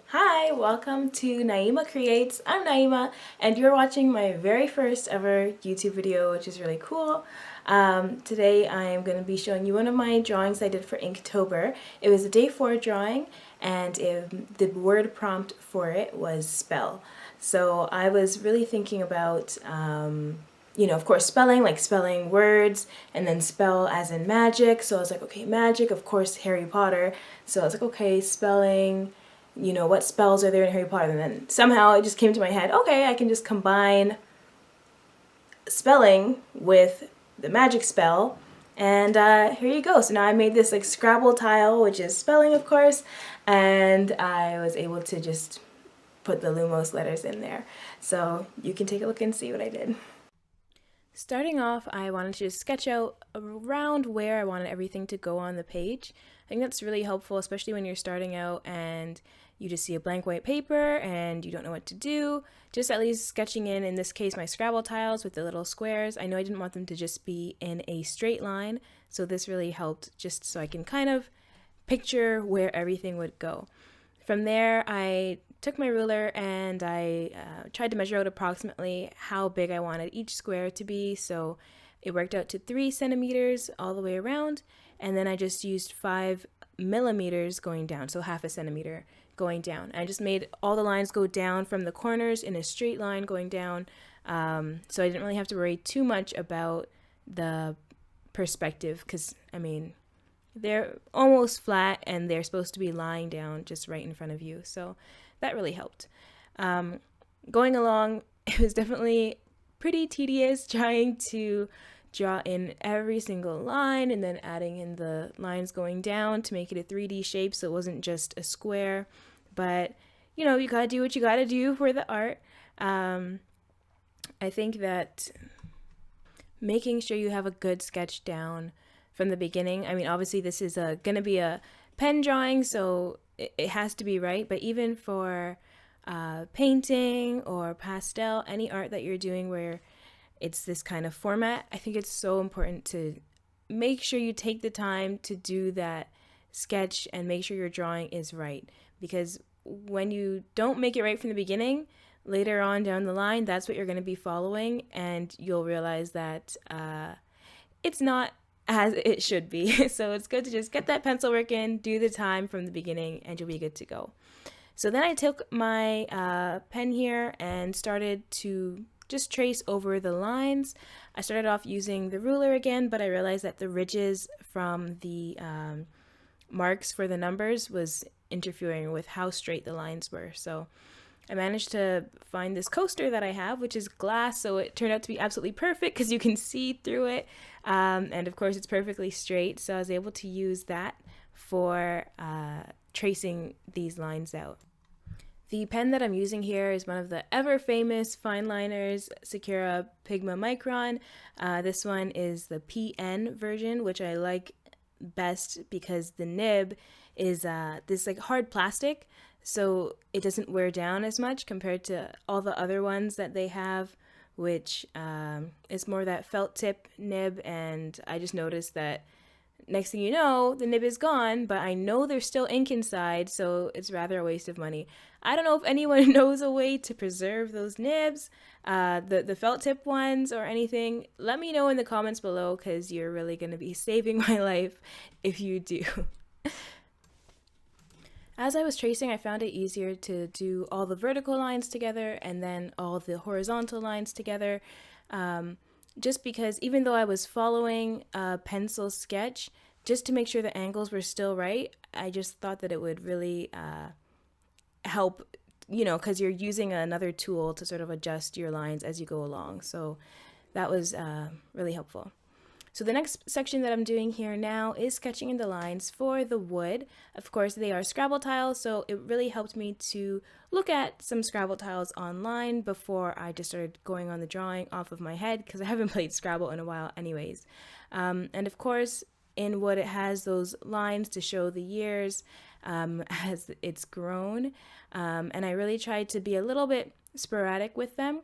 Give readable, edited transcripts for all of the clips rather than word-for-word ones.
Hi, welcome to Naima Creates. I'm Naima, and you're watching my very first ever YouTube video, which is really cool. Today I'm going to be showing you one of my drawings I did for Inktober. It was a day 4 drawing, and the word prompt for it was spell. So I was really thinking about of course, spelling, like spelling words, and then spell as in magic. So I was like, okay, magic, of course, Harry Potter. So I was like, okay, spelling, what spells are there in Harry Potter? And then somehow it just came to my head, okay, I can just combine spelling with the magic spell. And here you go. So now I made this like Scrabble tile, which is spelling, of course, and I was able to just put the Lumos letters in there. So you can take a look and see what I did. Starting off, I wanted to just sketch out around where I wanted everything to go on the page. I think that's really helpful, especially when you're starting out and you just see a blank white paper and you don't know what to do. Just at least sketching in this case, my Scrabble tiles with the little squares. I know I didn't want them to just be in a straight line, so this really helped just so I can kind of picture where everything would go. From there, I took my ruler and I tried to measure out approximately how big I wanted each square to be. So it worked out to 3 centimeters all the way around. And then I just used 5 millimeters going down, so half a centimeter going down. I just made all the lines go down from the corners in a straight line going down. So I didn't really have to worry too much about the perspective because, I mean, they're almost flat and they're supposed to be lying down just right in front of you. So that really helped. Going along, it was definitely pretty tedious trying to draw in every single line and then adding in the lines going down to make it a 3D shape so it wasn't just a square. But, you gotta do what you gotta do for the art. I think that making sure you have a good sketch down from the beginning. I mean, obviously this is going to be a pen drawing, so it has to be right. But even for painting or pastel, any art that you're doing where it's this kind of format, I think it's so important to make sure you take the time to do that sketch and make sure your drawing is right. Because when you don't make it right from the beginning, later on down the line, that's what you're going to be following, and you'll realize that it's not as it should be. So it's good to just get that pencil work in, do the time from the beginning, and you'll be good to go. So then I took my pen here and started to just trace over the lines. I started off using the ruler again, but I realized that the ridges from the marks for the numbers was interfering with how straight the lines were. So I managed to find this coaster that I have, which is glass, so it turned out to be absolutely perfect because you can see through it. And of course, it's perfectly straight, so I was able to use that for tracing these lines out. The pen that I'm using here is one of the ever famous fine liners, Sakura Pigma Micron. This one is the PN version, which I like best because the nib is this like hard plastic, so it doesn't wear down as much compared to all the other ones that they have, which is more that felt tip nib. And I just noticed that next thing you know, the nib is gone, but I know there's still ink inside, so it's rather a waste of money. I don't know if anyone knows a way to preserve those nibs, the felt tip ones or anything. Let me know in the comments below because you're really going to be saving my life if you do. As I was tracing, I found it easier to do all the vertical lines together and then all the horizontal lines together. Just because even though I was following a pencil sketch, just to make sure the angles were still right, I just thought that it would really help, because you're using another tool to sort of adjust your lines as you go along. So that was really helpful. So the next section that I'm doing here now is sketching in the lines for the wood. Of course, they are Scrabble tiles, so it really helped me to look at some Scrabble tiles online before I just started going on the drawing off of my head because I haven't played Scrabble in a while anyways. And of course, in wood it has those lines to show the years as it's grown. And I really tried to be a little bit sporadic with them.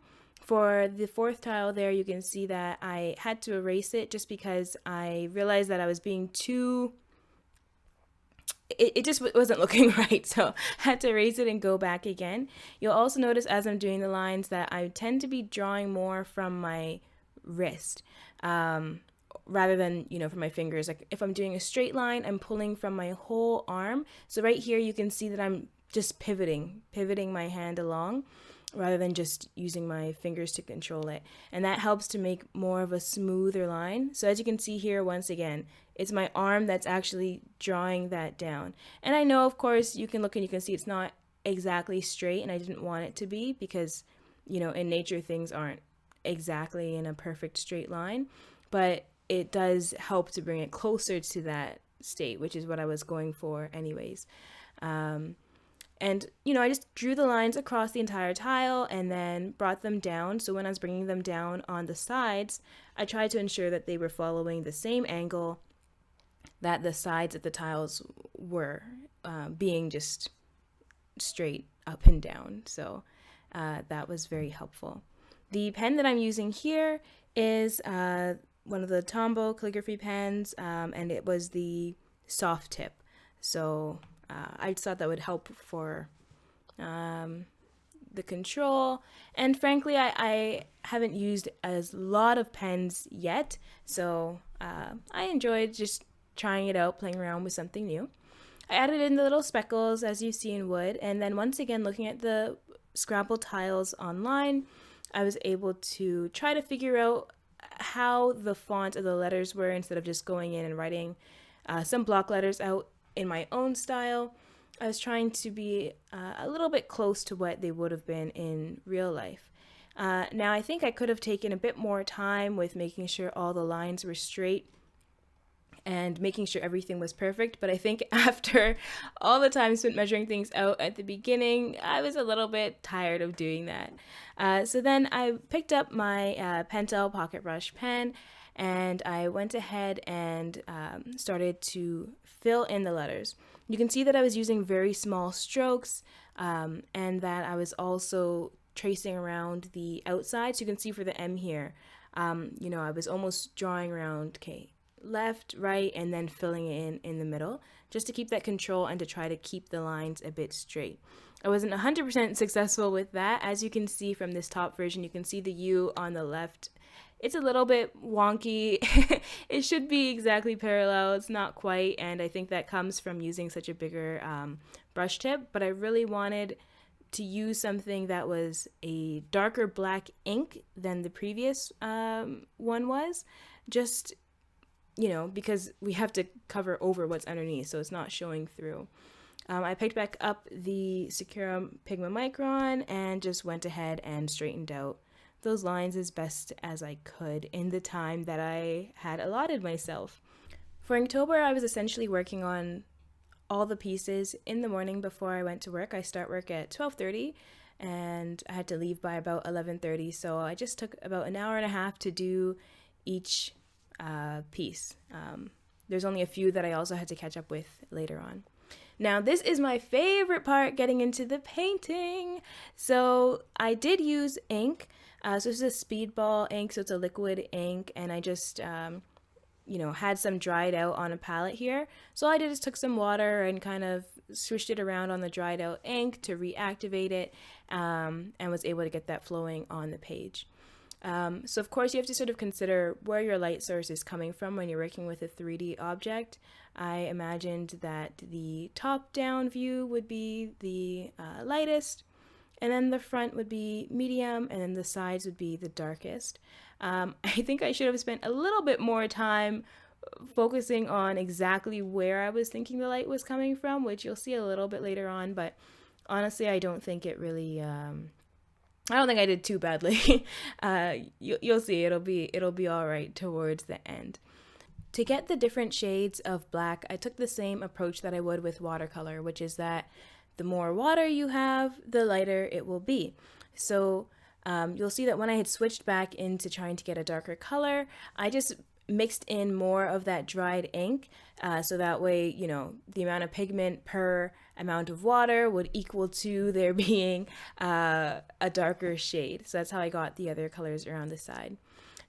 For the 4th tile there, you can see that I had to erase it just because I realized that I was being too it just wasn't looking right, so I had to erase it and go back again. You'll also notice as I'm doing the lines that I tend to be drawing more from my wrist, rather than, from my fingers. Like if I'm doing a straight line, I'm pulling from my whole arm. So right here you can see that I'm just pivoting my hand along rather than just using my fingers to control it. And that helps to make more of a smoother line. So as you can see here, once again, it's my arm that's actually drawing that down. And I know, of course, you can look and you can see it's not exactly straight, and I didn't want it to be because, in nature things aren't exactly in a perfect straight line, but it does help to bring it closer to that state, which is what I was going for anyways. And, I just drew the lines across the entire tile and then brought them down. So when I was bringing them down on the sides, I tried to ensure that they were following the same angle that the sides of the tiles were, being just straight up and down. So that was very helpful. The pen that I'm using here is one of the Tombow calligraphy pens, and it was the soft tip. So I just thought that would help for the control. And frankly, I haven't used as lot of pens yet, so I enjoyed just trying it out, playing around with something new. I added in the little speckles as you see in wood, and then once again, looking at the Scrabble tiles online, I was able to try to figure out how the font of the letters were instead of just going in and writing some block letters out in my own style. I was trying to be a little bit close to what they would have been in real life. Now, I think I could have taken a bit more time with making sure all the lines were straight and making sure everything was perfect, but I think after all the time spent measuring things out at the beginning, I was a little bit tired of doing that. So then I picked up my Pentel pocket brush pen, and I went ahead and started to fill in the letters. You can see that I was using very small strokes, and that I was also tracing around the outside. So you can see for the M here, I was almost drawing around, left, right, and then filling it in the middle, just to keep that control and to try to keep the lines a bit straight. I wasn't 100% successful with that. As you can see from this top version, you can see the U on the left. It's a little bit wonky. It should be exactly parallel. It's not quite, and I think that comes from using such a bigger brush tip, but I really wanted to use something that was a darker black ink than the previous one was, just because we have to cover over what's underneath, so it's not showing through. I picked back up the Sakura Pigma Micron and just went ahead and straightened out those lines as best as I could in the time that I had allotted myself. For Inktober, I was essentially working on all the pieces in the morning before I went to work. I start work at 12:30 and I had to leave by about 11:30, so I just took about an hour and a half to do each piece. There's only a few that I also had to catch up with later on. Now, this is my favorite part, getting into the painting. So I did use ink. So this is a Speedball ink, so it's a liquid ink, and I just, had some dried out on a palette here. So all I did is took some water and kind of swished it around on the dried out ink to reactivate it, and was able to get that flowing on the page. So of course you have to sort of consider where your light source is coming from when you're working with a 3D object. I imagined that the top-down view would be the lightest, and then the front would be medium, and then the sides would be the darkest. I think I should have spent a little bit more time focusing on exactly where I was thinking the light was coming from, which you'll see a little bit later on, but honestly I don't think it really I don't think I did too badly. You'll see, it'll be all right towards the end. To get the different shades of black, I took the same approach that I would with watercolor, which is that the more water you have, the lighter it will be. So you'll see that when I had switched back into trying to get a darker color, I just mixed in more of that dried ink, so that way, the amount of pigment per amount of water would equal to there being a darker shade. So that's how I got the other colors around the side.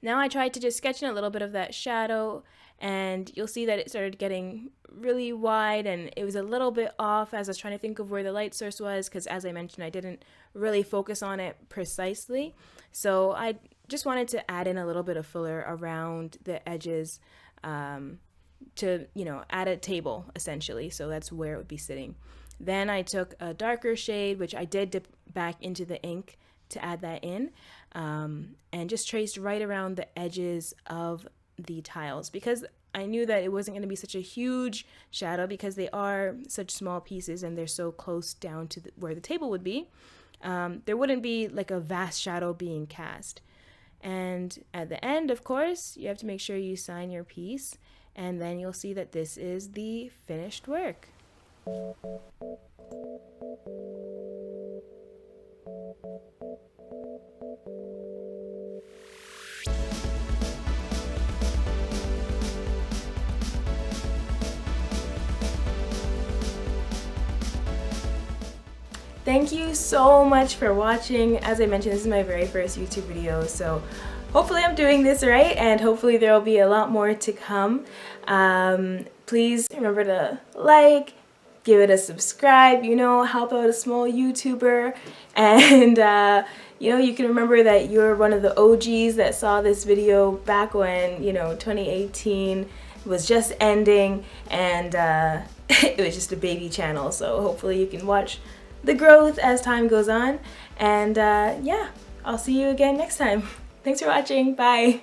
Now I tried to just sketch in a little bit of that shadow, and you'll see that it started getting really wide, and it was a little bit off as I was trying to think of where the light source was, because as I mentioned, I didn't really focus on it precisely. So I just wanted to add in a little bit of filler around the edges to, you know, add a table essentially. So that's where it would be sitting. Then I took a darker shade, which I did dip back into the ink to add that in, and just traced right around the edges of the tiles, because I knew that it wasn't going to be such a huge shadow because they are such small pieces and they're so close down to where the table would be. There wouldn't be like a vast shadow being cast. And at the end, of course, you have to make sure you sign your piece, and then you'll see that this is the finished work. Thank you so much for watching. As I mentioned, this is my very first YouTube video, so hopefully I'm doing this right, and hopefully there will be a lot more to come. Please remember to like, give it a subscribe, you know, help out a small YouTuber, and you know, you can remember that you're one of the OGs that saw this video back when, you know, 2018 was just ending, and it was just a baby channel, so hopefully you can watch the growth as time goes on, and yeah, I'll see you again next time. Thanks for watching. Bye.